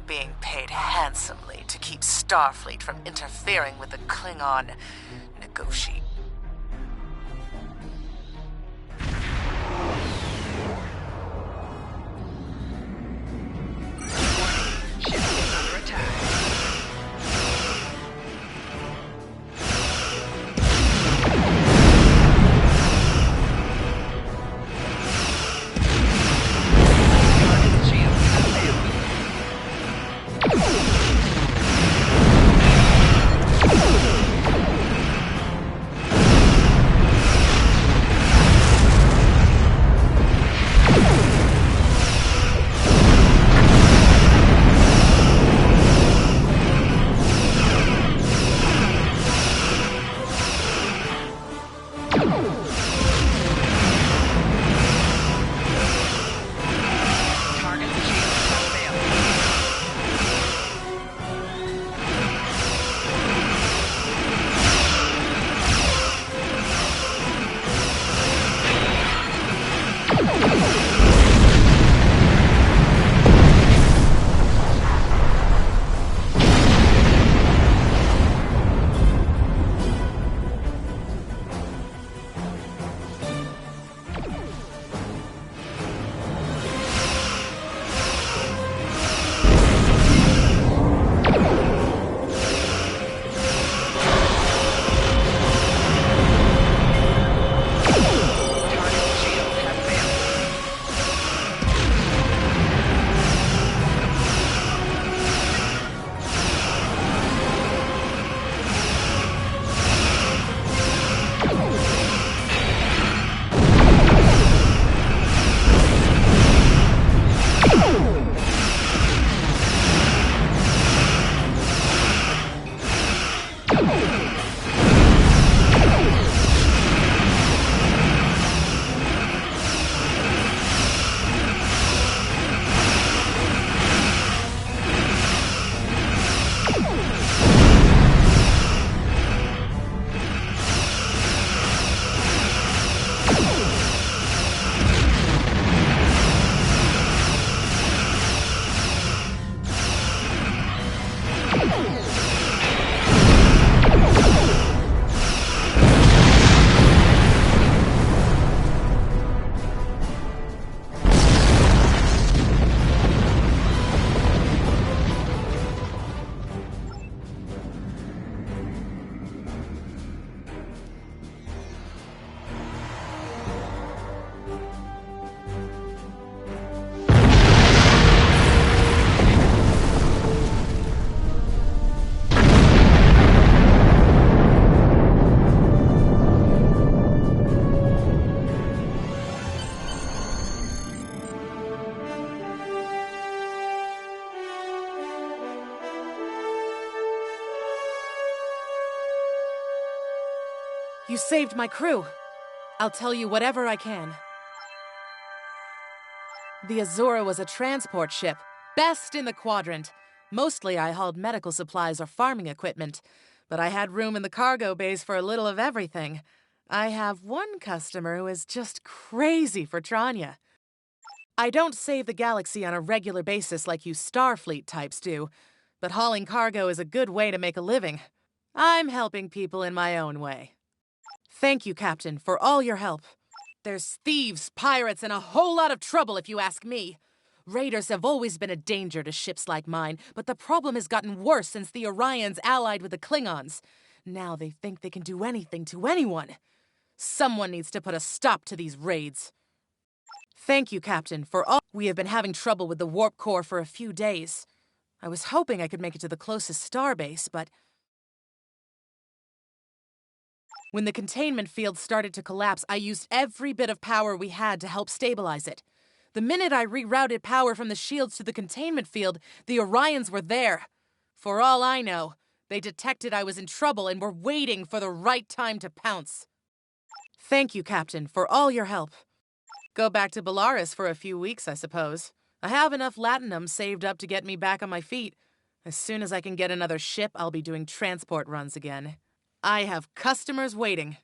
being paid handsomely to keep Starfleet from interfering with the Klingon negotiate. Ship is under attack. You saved my crew. I'll tell you whatever I can. The Azura was a transport ship, best in the quadrant. Mostly I hauled medical supplies or farming equipment, but I had room in the cargo bays for a little of everything. I have one customer who is just crazy for Tranya. I don't save the galaxy on a regular basis like you Starfleet types do, but hauling cargo is a good way to make a living. I'm helping people in my own way. Thank you, Captain, for all your help. There's thieves, pirates, and a whole lot of trouble if you ask me. Raiders have always been a danger to ships like mine, but the problem has gotten worse since the Orions allied with the Klingons. Now they think they can do anything to anyone. Someone needs to put a stop to these raids. Thank you, Captain, for all. We have been having trouble with the warp core for a few days. I was hoping I could make it to the closest starbase, but when the containment field started to collapse, I used every bit of power we had to help stabilize it. The minute I rerouted power from the shields to the containment field, the Orions were there. For all I know, they detected I was in trouble and were waiting for the right time to pounce. Thank you, Captain, for all your help. Go back to Bellaris for a few weeks, I suppose. I have enough latinum saved up to get me back on my feet. As soon as I can get another ship, I'll be doing transport runs again. I have customers waiting.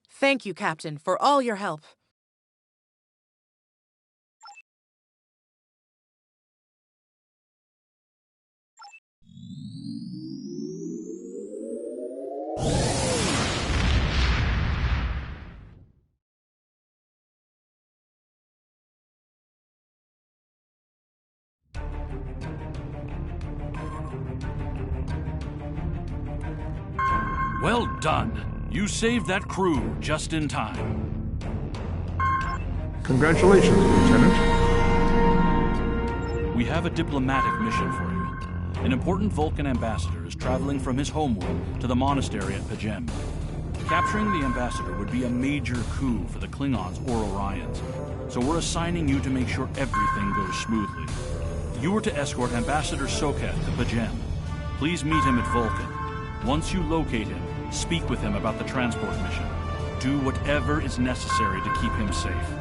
Thank you, Captain, for all your help. Well done. You saved that crew just in time. Congratulations, Lieutenant. We have a diplomatic mission for you. An important Vulcan ambassador is traveling from his homeworld to the monastery at Pajem. Capturing the ambassador would be a major coup for the Klingons or Orions, so we're assigning you to make sure everything goes smoothly. You are to escort Ambassador Soketh to Pajem. Please meet him at Vulcan. Once you locate him, speak with him about the transport mission. Do whatever is necessary to keep him safe.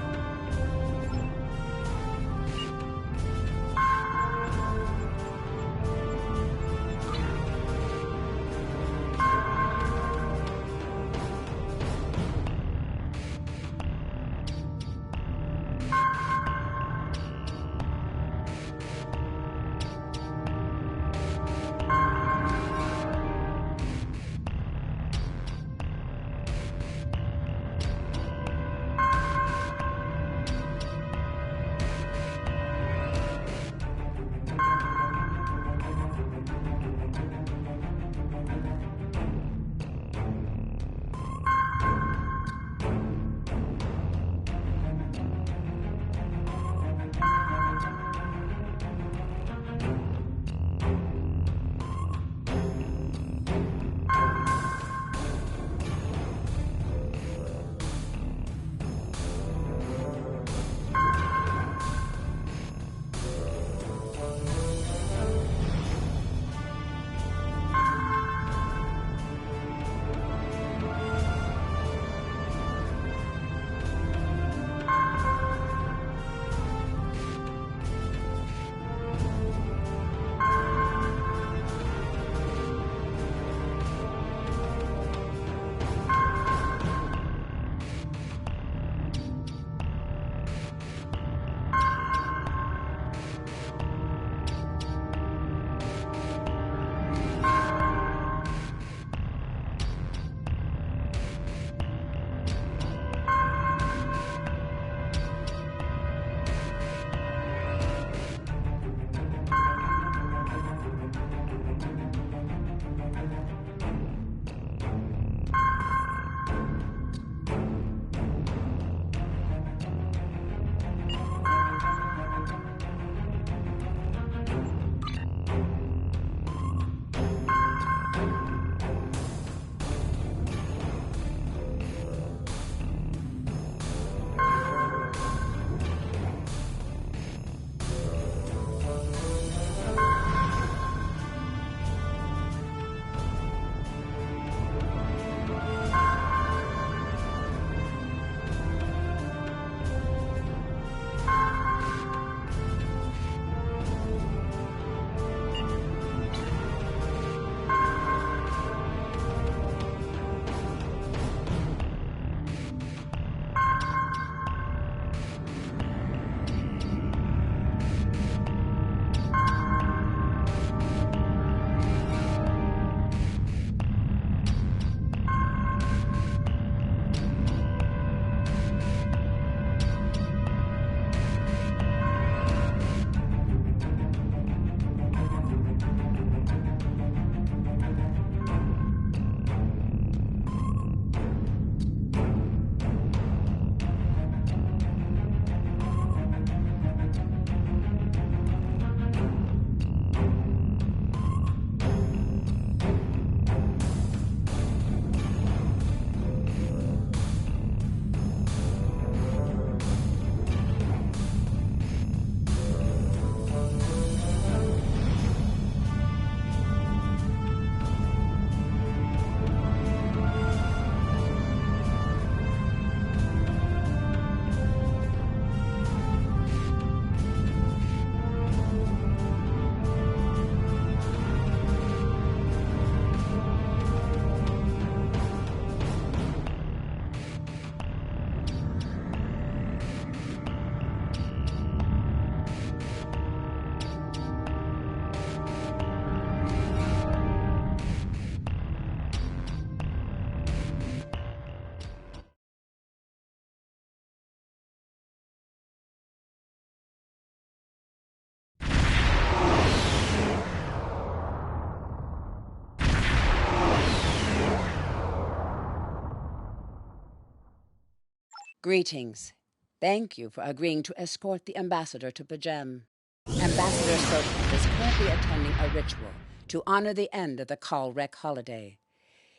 Greetings. Thank you for agreeing to escort the ambassador to Pajem. Ambassador Sokat is currently attending a ritual to honor the end of the Kalrek holiday.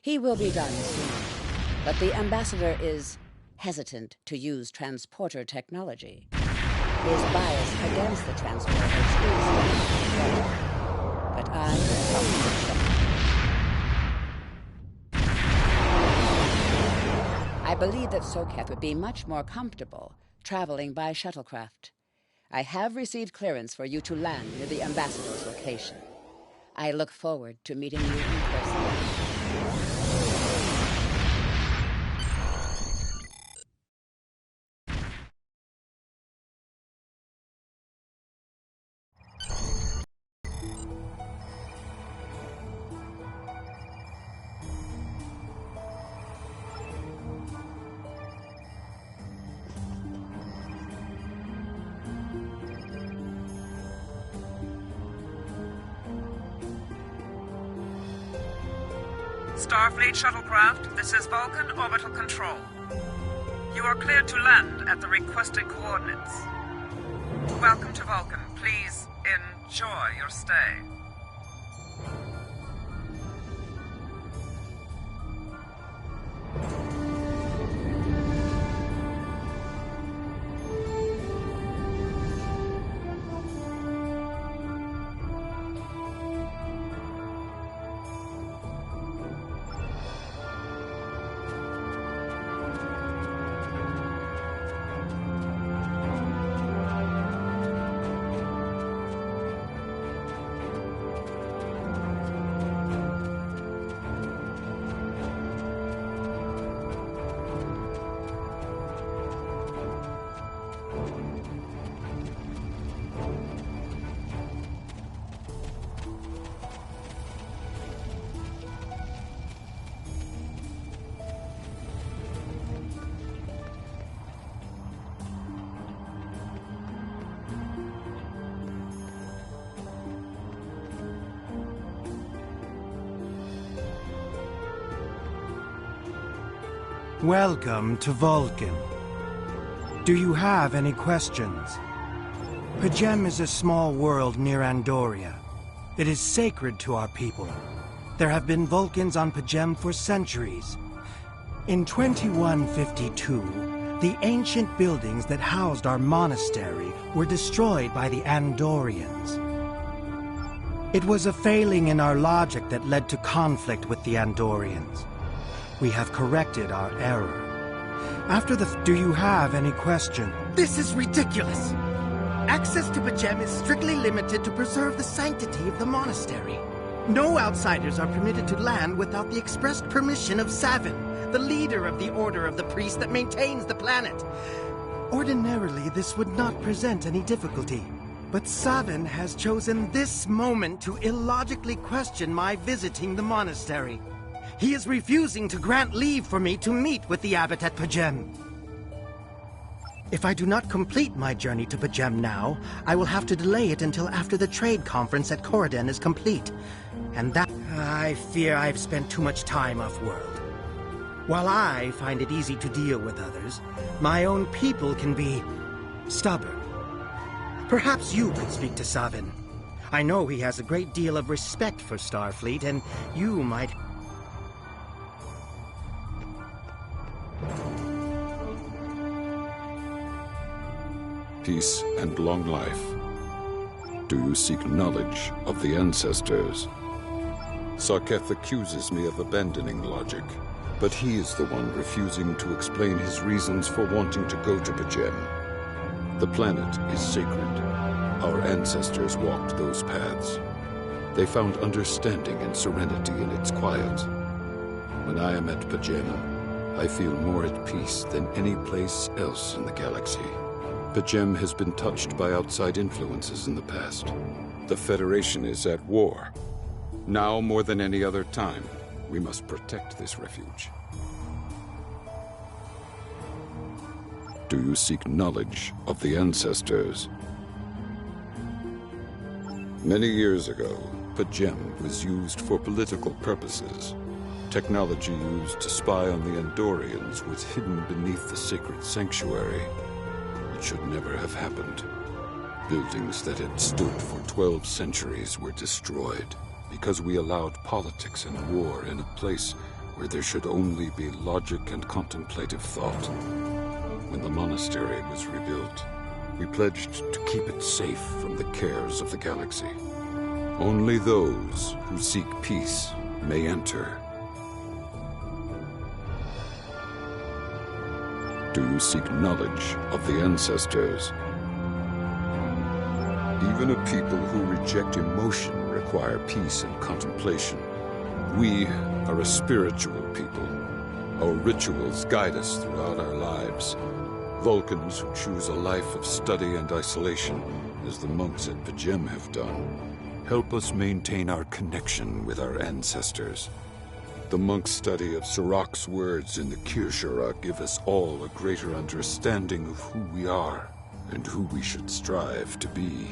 He will be done soon, but the ambassador is hesitant to use transporter technology. His bias against the transporters is logical, but I will accept. I believe that Sokat would be much more comfortable traveling by shuttlecraft. I have received clearance for you to land near the ambassador's location. I look forward to meeting you in person. Starfleet shuttlecraft, this is Vulcan Orbital Control. You are cleared to land at the requested coordinates. Welcome to Vulcan. Please enjoy your stay. Welcome to Vulcan. Do you have any questions? Pajem is a small world near Andoria. It is sacred to our people. There have been Vulcans on Pajem for centuries. In 2152, the ancient buildings that housed our monastery were destroyed by the Andorians. It was a failing in our logic that led to conflict with the Andorians. We have corrected our error. After the... Do you have any question? This is ridiculous! Access to Pajem is strictly limited to preserve the sanctity of the monastery. No outsiders are permitted to land without the expressed permission of Savin, the leader of the Order of the Priest that maintains the planet. Ordinarily, this would not present any difficulty. But Savin has chosen this moment to illogically question my visiting the monastery. He is refusing to grant leave for me to meet with the abbot at Pajem. If I do not complete my journey to Pajem now, I will have to delay it until after the trade conference at Corridon is complete. And that... I fear I've spent too much time off-world. While I find it easy to deal with others, my own people can be... stubborn. Perhaps you could speak to Savin. I know he has a great deal of respect for Starfleet, and you might... Peace and long life. Do you seek knowledge of the ancestors? Sarketh accuses me of abandoning logic, but he is the one refusing to explain his reasons for wanting to go to Pajem. The planet is sacred. Our ancestors walked those paths. They found understanding and serenity in its quiet. When I am at Pajem, I feel more at peace than any place else in the galaxy. Pajem has been touched by outside influences in the past. The Federation is at war. Now more than any other time, we must protect this refuge. Do you seek knowledge of the ancestors? Many years ago, Pajem was used for political purposes. Technology used to spy on the Andorians was hidden beneath the sacred sanctuary. It should never have happened. Buildings that had stood for 12 centuries were destroyed because we allowed politics and war in a place where there should only be logic and contemplative thought. When the monastery was rebuilt, we pledged to keep it safe from the cares of the galaxy. Only those who seek peace may enter. Do you seek knowledge of the ancestors? Even a people who reject emotion require peace and contemplation. We are a spiritual people. Our rituals guide us throughout our lives. Vulcans who choose a life of study and isolation, as the monks at P'Jem have done, help us maintain our connection with our ancestors. The monk's study of Sirach's words in the Kirshara give us all a greater understanding of who we are and who we should strive to be.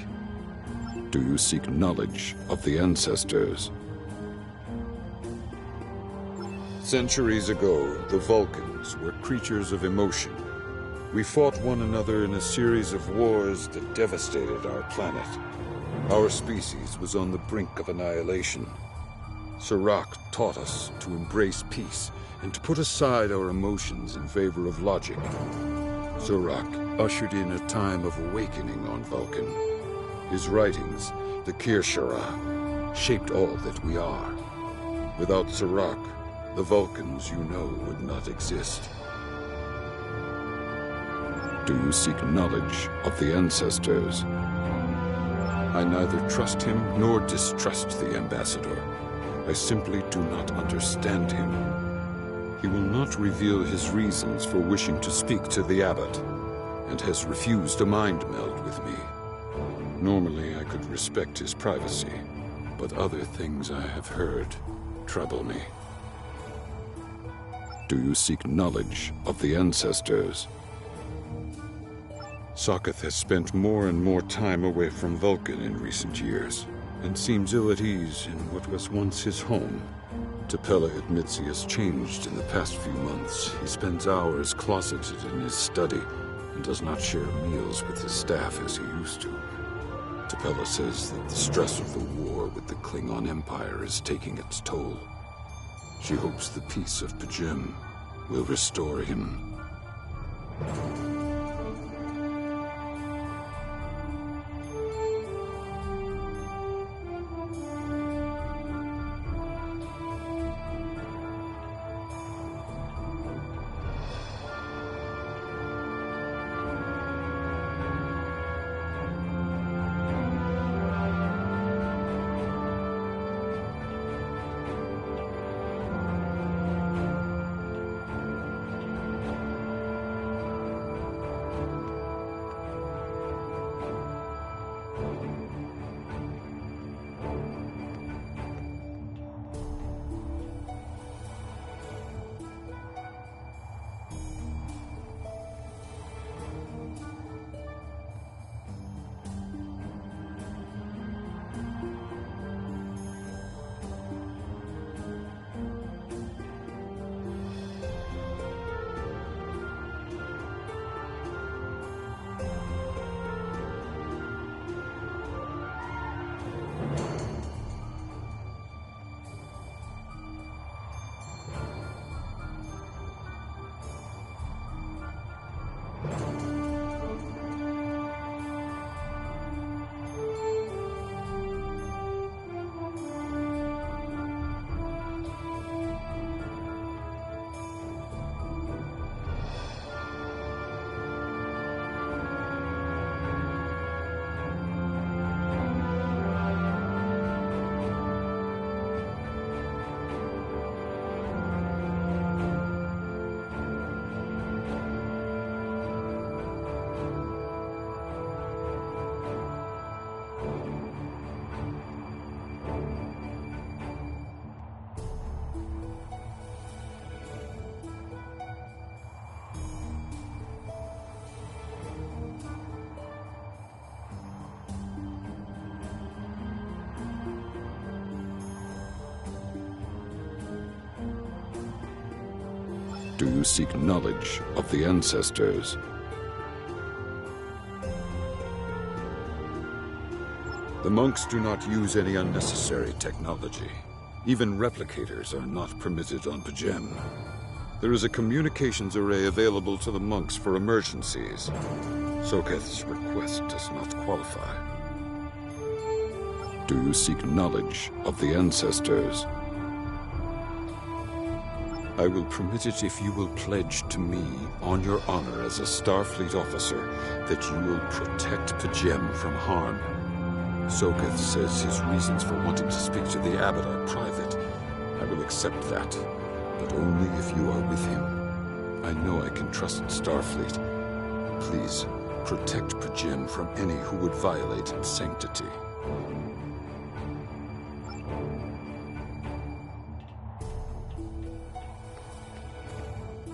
Do you seek knowledge of the ancestors? Centuries ago, the Vulcans were creatures of emotion. We fought one another in a series of wars that devastated our planet. Our species was on the brink of annihilation. Sirach taught us to embrace peace and to put aside our emotions in favor of logic. Sirach ushered in a time of awakening on Vulcan. His writings, the Kirshara, shaped all that we are. Without Sirach, the Vulcans you know would not exist. Do you seek knowledge of the ancestors? I neither trust him nor distrust the ambassador. I simply do not understand him. He will not reveal his reasons for wishing to speak to the abbot, and has refused a mind meld with me. Normally I could respect his privacy, but other things I have heard trouble me. Do you seek knowledge of the ancestors? Sokoth has spent more and more time away from Vulcan in recent years, and seems ill at ease in what was once his home. T'Pella admits he has changed in the past few months. He spends hours closeted in his study, and does not share meals with his staff as he used to. T'Pella says that the stress of the war with the Klingon Empire is taking its toll. She hopes the peace of P'Jem will restore him. Do you seek knowledge of the ancestors? The monks do not use any unnecessary technology. Even replicators are not permitted on P'Jem. There is a communications array available to the monks for emergencies. Soketh's request does not qualify. Do you seek knowledge of the ancestors? I will permit it if you will pledge to me, on your honor as a Starfleet officer, that you will protect P'Jem from harm. Soketh says his reasons for wanting to speak to the Abbot are private. I will accept that, but only if you are with him. I know I can trust Starfleet. Please, protect P'Jem from any who would violate its sanctity.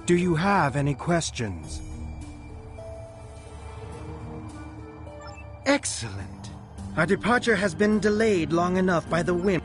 Do you have any questions? Excellent. Our departure has been delayed long enough by the wind.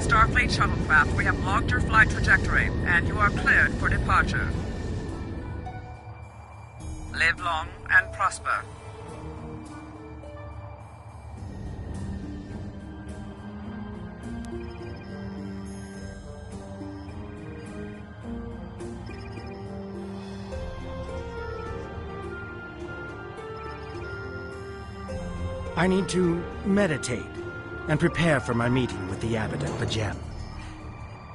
Starfleet shuttlecraft, we have logged your flight trajectory, and you are cleared for departure. Live long and prosper. I need to meditate and prepare for my meeting with the Abbot at P'Jem.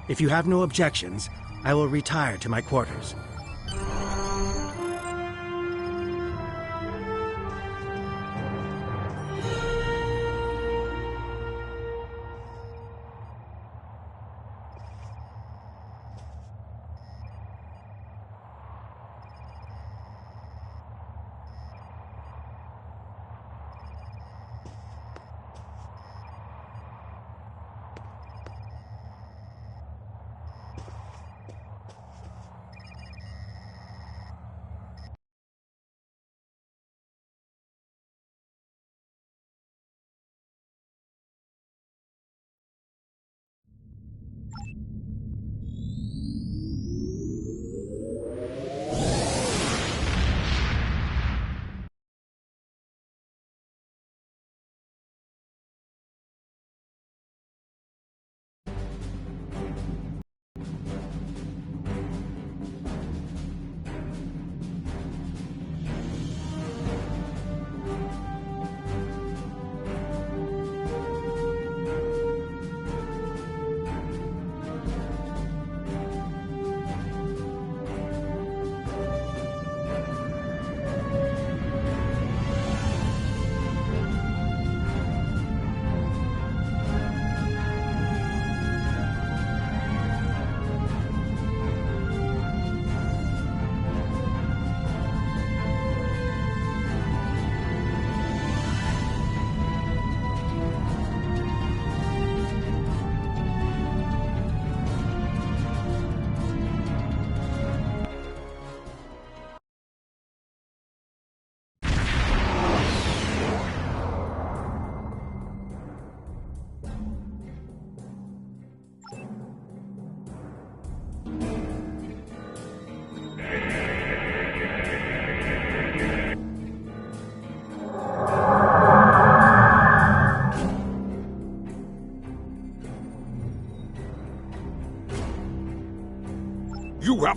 If you have no objections, I will retire to my quarters.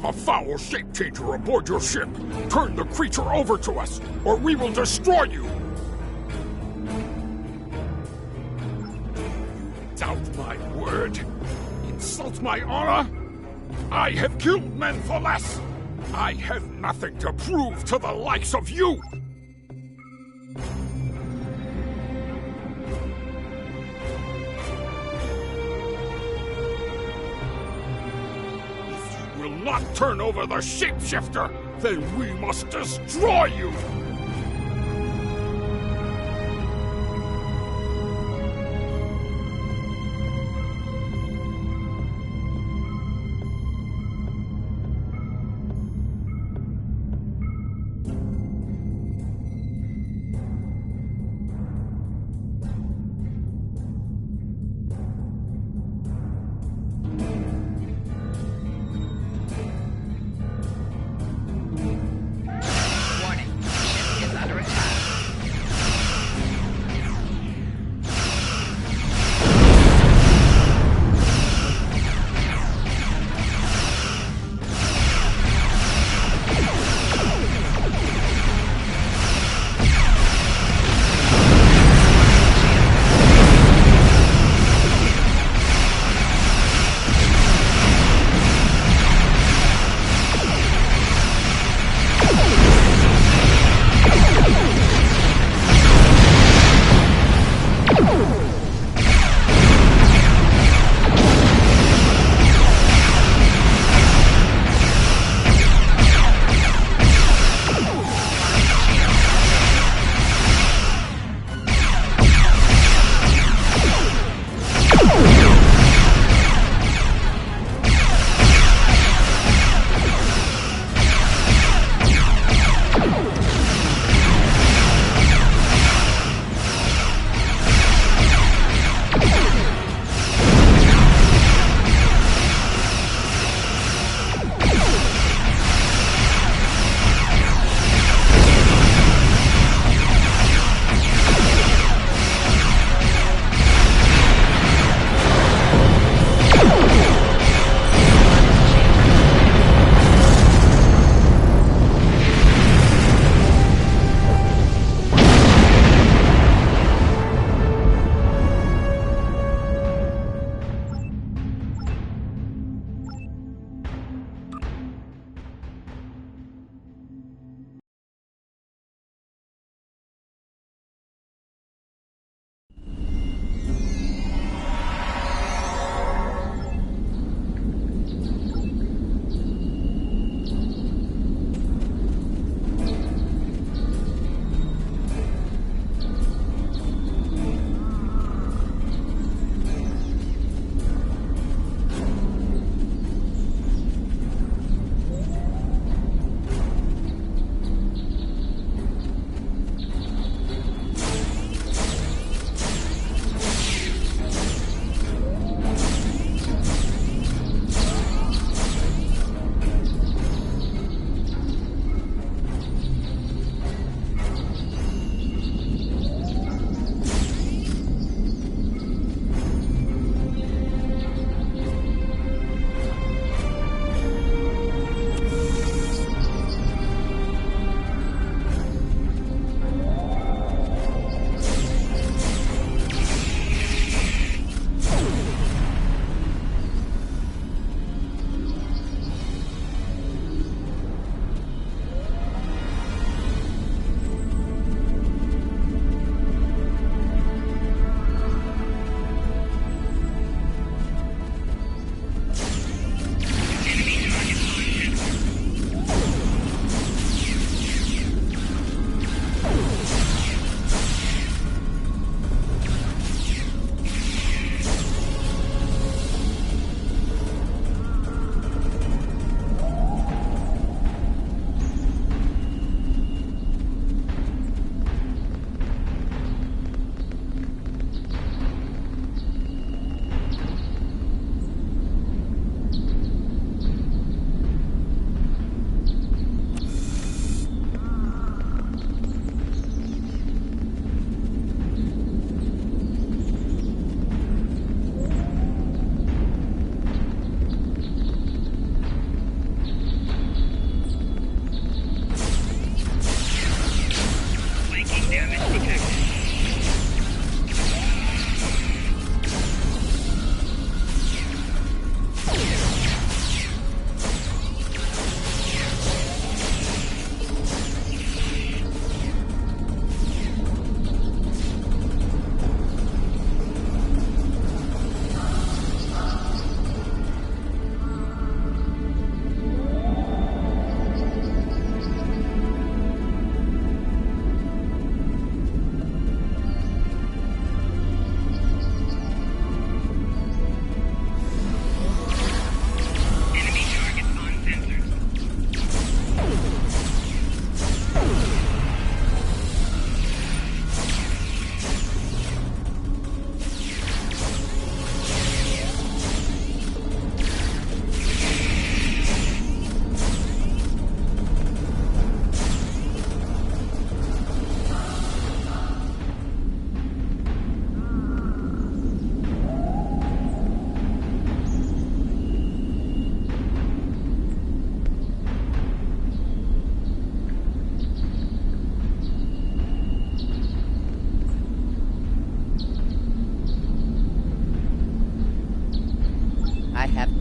a foul shape changer aboard your ship. Turn the creature over to us, or we will destroy you. Doubt my word? Insult my honor? I have killed men for less. I have nothing to prove to the likes of you. If you will not turn over the shapeshifter, then we must destroy you. Warning. Ship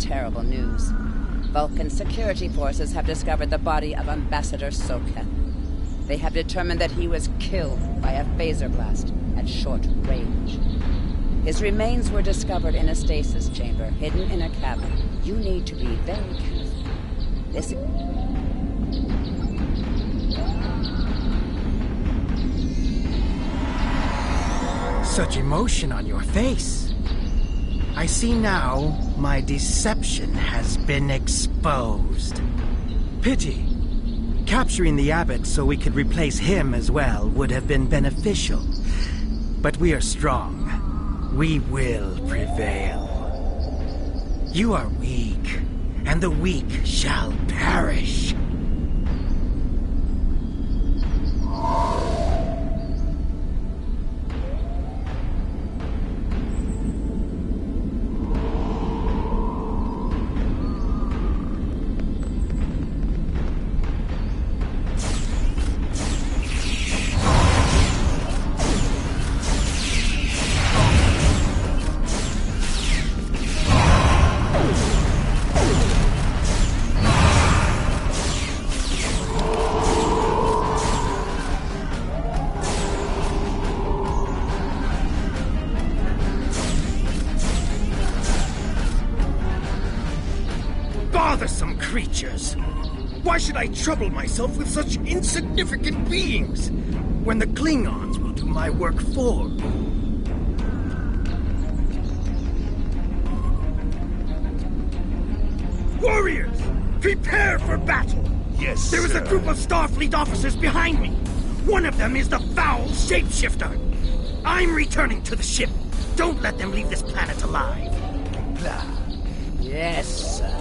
terrible news. Vulcan security forces have discovered the body of Ambassador Soketh. They have determined that he was killed by a phaser blast at short range. His remains were discovered in a stasis chamber hidden in a cabin. You need to be very careful. This... Such emotion on your face. I see now my deception has been exposed. Pity. Capturing the abbot so we could replace him as well would have been beneficial. But we are strong. We will prevail. You are weak, and the weak shall perish. Bothersome creatures! Why should I trouble myself with such insignificant beings, when the Klingons will do my work for me? Warriors! Prepare for battle! Yes, There is a group of Starfleet officers behind me! One of them is the foul shapeshifter! I'm returning to the ship! Don't let them leave this planet alive! Blah. Yes, sir.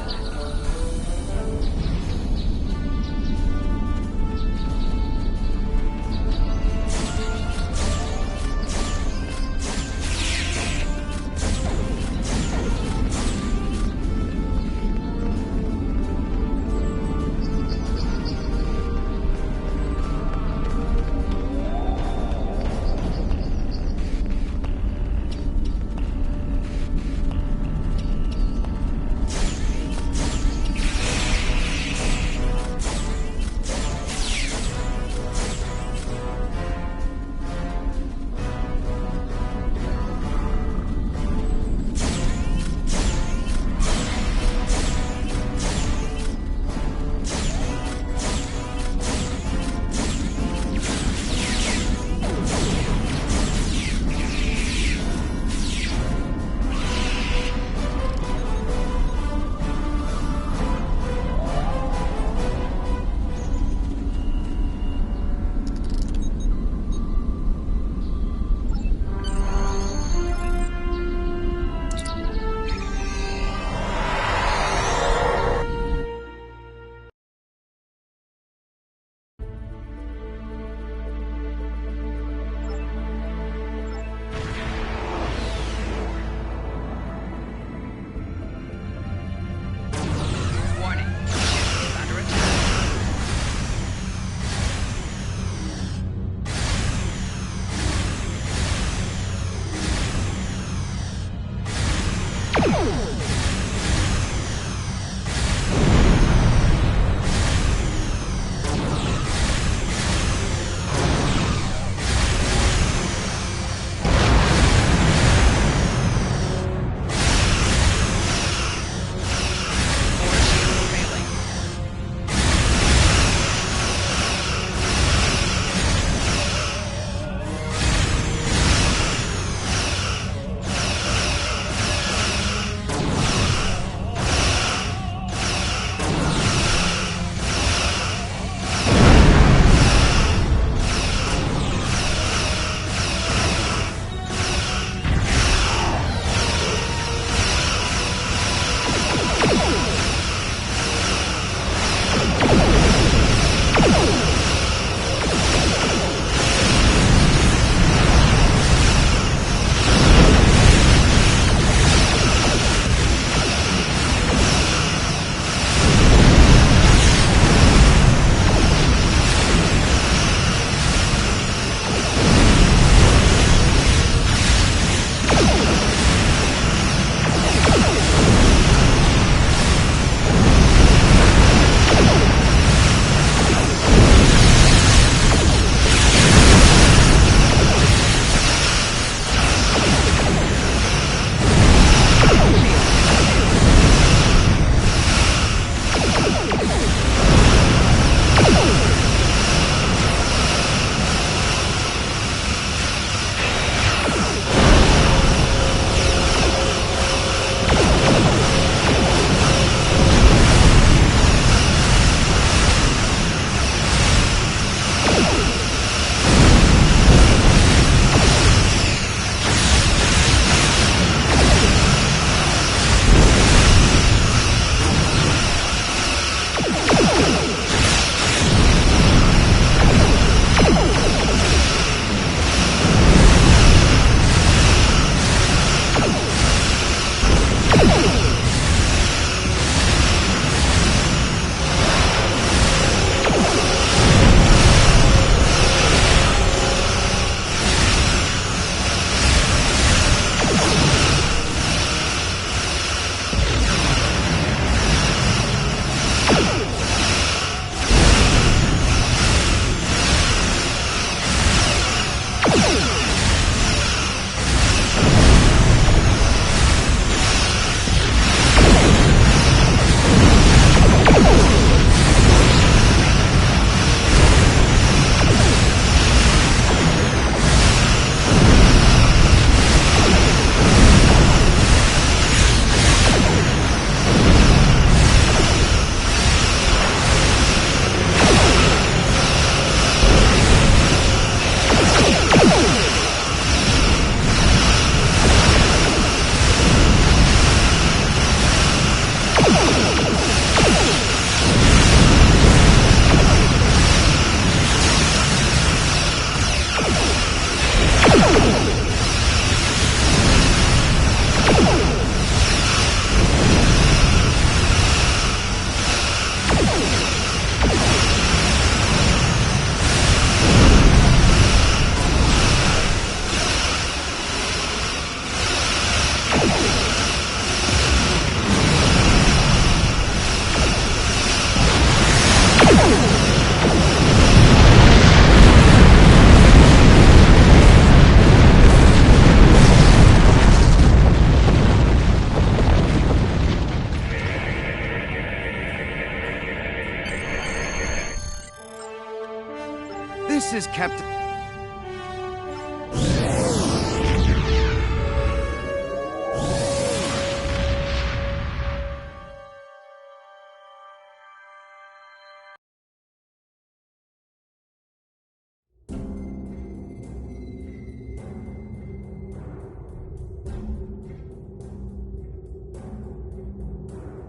This is Captain...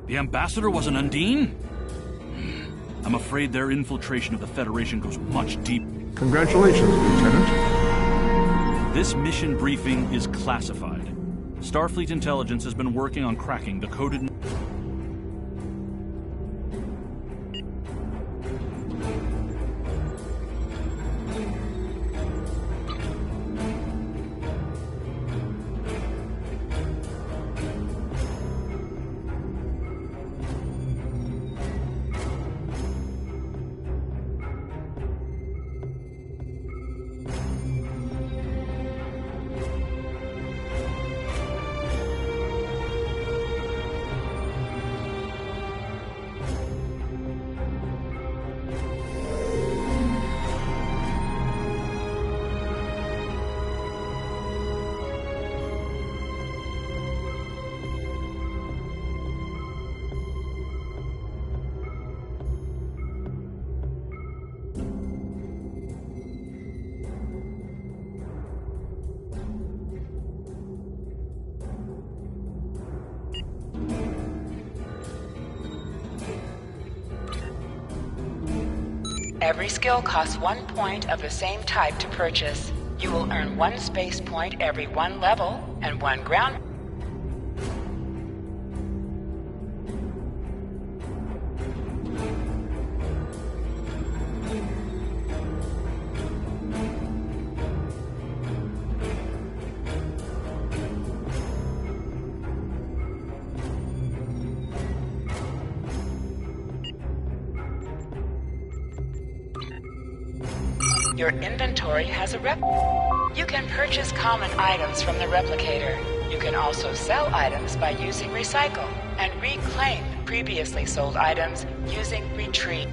The ambassador was an Undine? I'm afraid their infiltration of the Federation goes much deeper. Congratulations, Lieutenant. This mission briefing is classified. Starfleet intelligence has been working on cracking the coded... Every skill costs 1 point of the same type to purchase. You will earn 1 space point every 1 level and 1 ground... Your inventory has a You can purchase common items from the replicator. You can also sell items by using recycle and reclaim previously sold items using retrieve.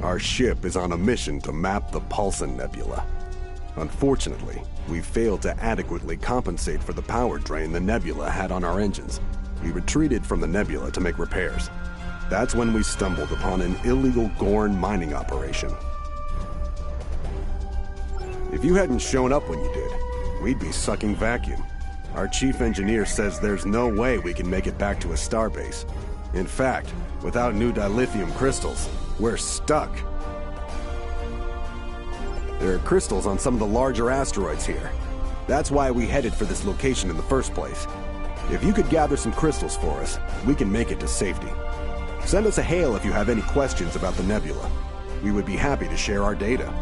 Our ship is on a mission to map the Paulson Nebula. Unfortunately, we failed to adequately compensate for the power drain the nebula had on our engines. We retreated from the nebula to make repairs. That's when we stumbled upon an illegal Gorn mining operation. If you hadn't shown up when you did, we'd be sucking vacuum. Our chief engineer says there's no way we can make it back to a starbase. In fact, without new dilithium crystals, we're stuck. There are crystals on some of the larger asteroids here. That's why we headed for this location in the first place. If you could gather some crystals for us, we can make it to safety. Send us a hail if you have any questions about the nebula. We would be happy to share our data.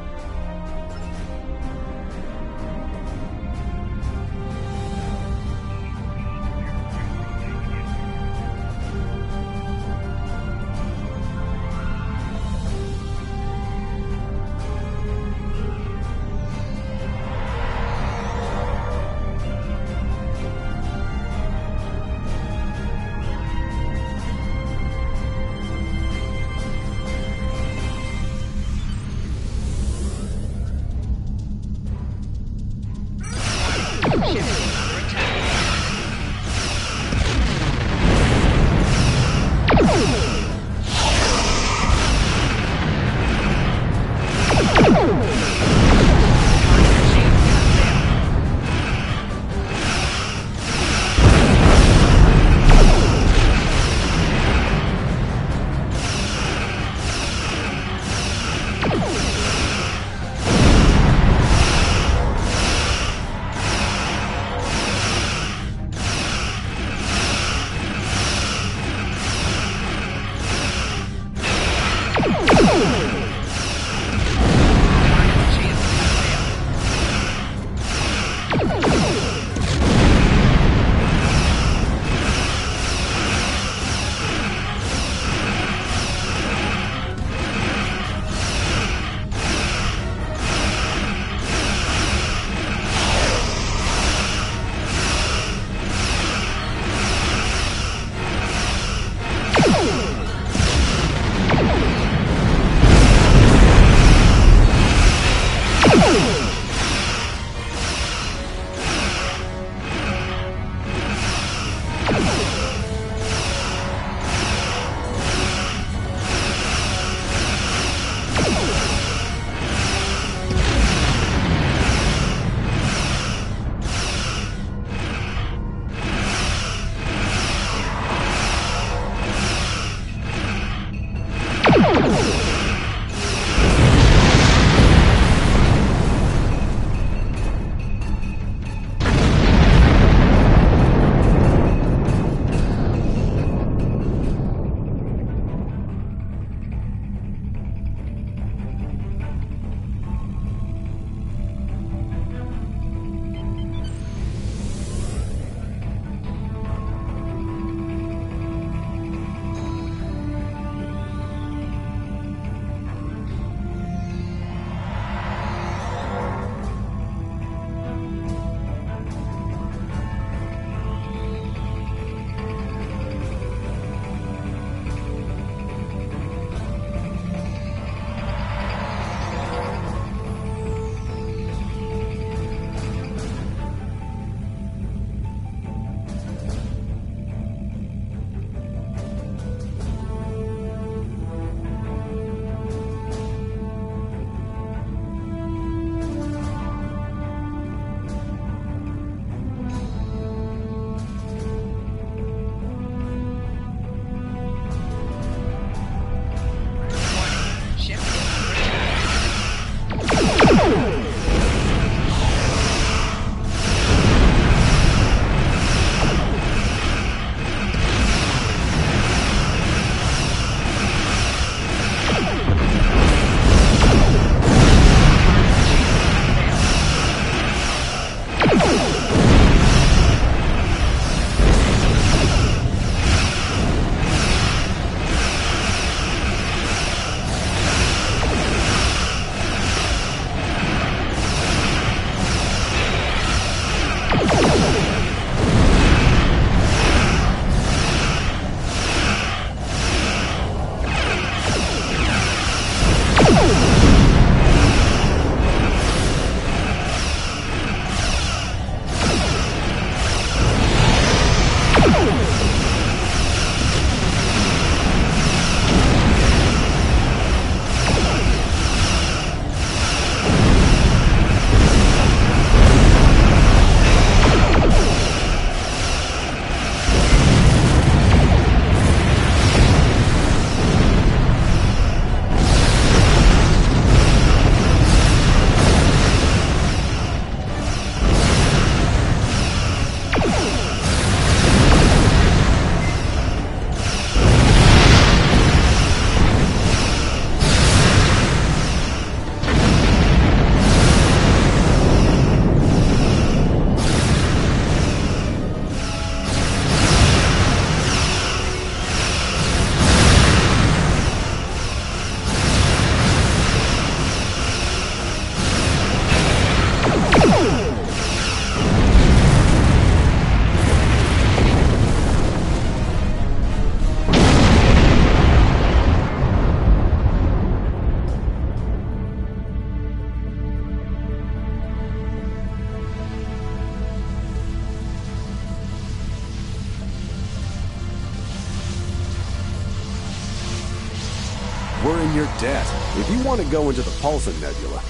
in your debt. If you want to go into the Pulsar Nebula,